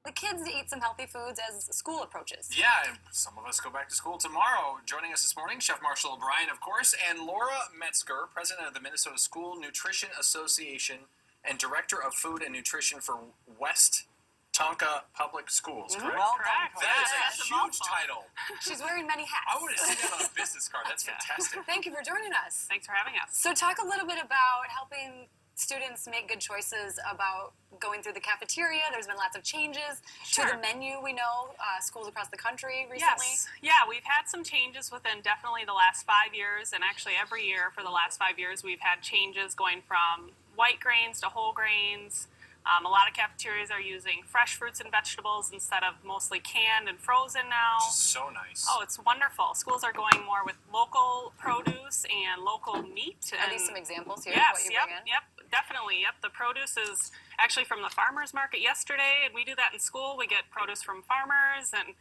the kids to eat some healthy foods as school approaches. Yeah, and some of us go back to school tomorrow. Joining us this morning, Chef Marshall O'Brien, of course, and Laura Metzger, president of the Minnesota School Nutrition Association and director of food and nutrition for West Tonka Public Schools, correct? Well Correct. done, That is That's a a huge mouthful. title. She's wearing many hats. I would have seen that on a business card. That's fantastic. Thank you for joining us. Thanks for having us. So talk a little bit about helping students make good choices about going through the cafeteria. There's been lots of changes to Sure. the menu, we know, schools across the country recently. Yes. Yeah, we've had some changes within definitely the last 5 years, and actually every year for the last 5 years we've had changes going from white grains to whole grains. A lot of cafeterias are using fresh fruits and vegetables instead of mostly canned and frozen now. So nice. Oh, it's wonderful. Schools are going more with local produce and local meat. Are And these some examples here yes, of what you yep, bring in? yep, definitely. Yep, the produce is actually from the farmers market yesterday, and we do that in school. We get produce from farmers, and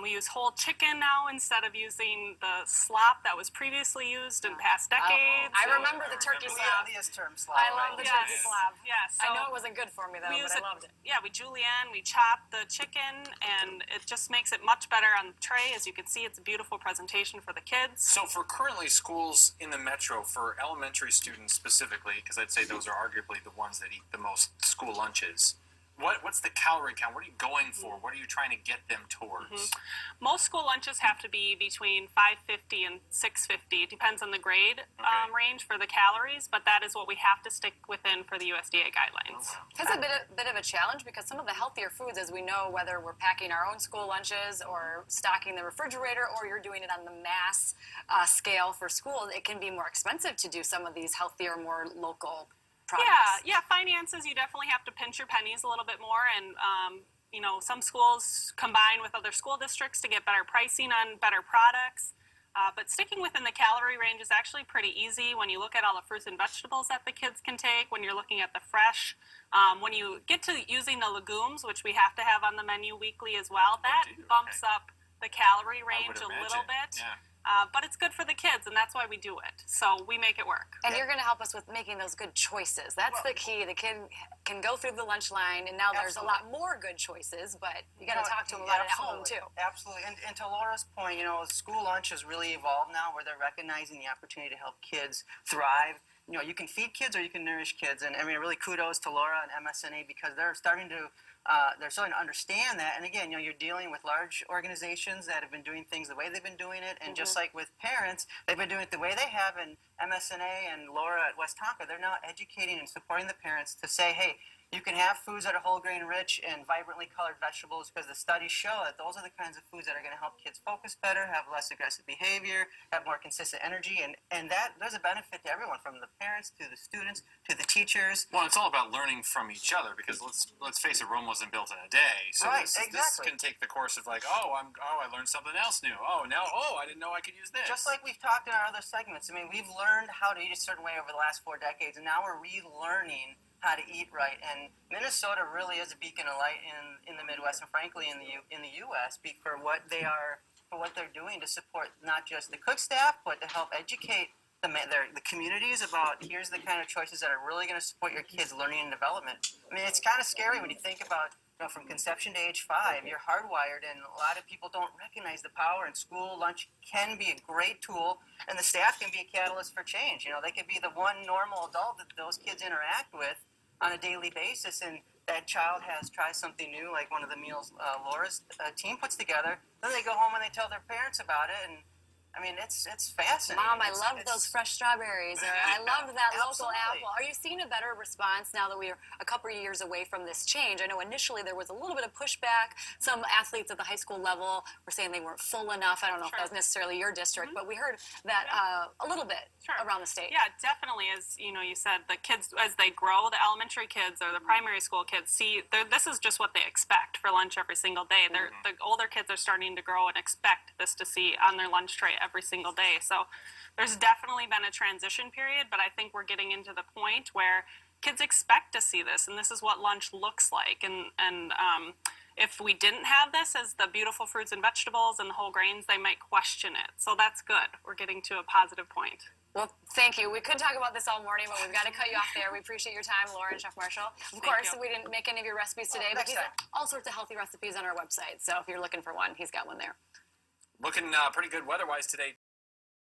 we use whole chicken now instead of using the slop that was previously used in past decades. I And- remember the turkey We slab. have this term slab. I love the Yes. turkey slab. Yeah, so I know it wasn't good for me though, we but use I it, loved it. yeah, we julienne, we chop the chicken, and it just makes it much better on the tray. As you can see, it's a beautiful presentation for the kids. So for currently schools in the metro, for elementary students specifically, because I'd say those are arguably the ones that eat the most school lunches, what's the calorie count? What are you going for? What are you trying to get them towards? Most school lunches have to be between 550 and 650. It depends on the grade range for the calories, but that is what we have to stick within for the USDA guidelines. It's a bit of a challenge because some of the healthier foods, as we know, whether we're packing our own school lunches or stocking the refrigerator or you're doing it on the mass scale for schools, it can be more expensive to do some of these healthier, more local products. Yeah, finances, you definitely have to pinch your pennies a little bit more, and some schools combine with other school districts to get better pricing on better products. But sticking within the calorie range is actually pretty easy when you look at all the fruits and vegetables that the kids can take, when you're looking at the fresh. When you get to using the legumes, which we have to have on the menu weekly as well, that bumps up the calorie range a little bit. Yeah. But it's good for the kids, and that's why we do it. So we make it work. And you're going to help us with making those good choices. That's the key. The kid can go through the lunch line, and now there's a lot more good choices, but you got to talk to them about it at home, too. Absolutely. And to Laura's point, school lunch has really evolved now where they're recognizing the opportunity to help kids thrive. You can feed kids or you can nourish kids. And I mean, really kudos to Laura and MSNA because they're starting to understand that. And again, you're dealing with large organizations that have been doing things the way they've been doing it. And just like with parents, they've been doing it the way they have. And MSNA and Laura at West Tonka, they're now educating and supporting the parents to say, hey, you can have foods that are whole grain rich and vibrantly colored vegetables because the studies show that those are the kinds of foods that are going to help kids focus better, have less aggressive behavior, have more consistent energy, and that there's a benefit to everyone, from the parents to the students to the teachers. Well, it's all about learning from each other because let's face it, Rome wasn't built in a day. So Right, this exactly. can take the course of like, I learned something else new. I didn't know I could use this. Just like we've talked in our other segments, I mean, we've learned how to eat a certain way over the last 4 decades, and now we're relearning how to eat right. And Minnesota really is a beacon of light in the Midwest and frankly in the U.S. for what they're doing to support not just the cook staff but to help educate the communities about here's the kind of choices that are really going to support your kids' learning and development. I mean, it's kind of scary when you think about from conception to age 5, you're hardwired, and a lot of people don't recognize the power. And school lunch can be a great tool, and the staff can be a catalyst for change. They could be the one normal adult that those kids interact with on a daily basis, and that child has tried something new, like one of the meals Laura's team puts together. Then they go home and they tell their parents about it, and I mean, it's fascinating. Mom, I love those fresh strawberries, or I love that local Absolutely. apple. Are you seeing a better response now that we are a couple of years away from this change? I know initially there was a little bit of pushback. Some athletes at the high school level were saying they weren't full enough. I don't know if that was necessarily your district, but we heard that a little bit around the state. Yeah, definitely. As you said, the kids, as they grow, the elementary kids or the primary school kids this is just what they expect for lunch every single day. The older kids are starting to grow and expect this to see on their lunch tray every single day. So there's definitely been a transition period, but I think we're getting into the point where kids expect to see this, and this is what lunch looks like. And if we didn't have this as the beautiful fruits and vegetables and the whole grains, they might question it. So that's good. We're getting to a positive point. Well, thank you. We could talk about this all morning, but we've got to cut you off there. We appreciate your time, Laura and Chef Marshall. Of course, we didn't make any of your recipes today, but he's got all sorts of healthy recipes on our website. So if you're looking for one, he's got one there. Looking pretty good weather-wise today.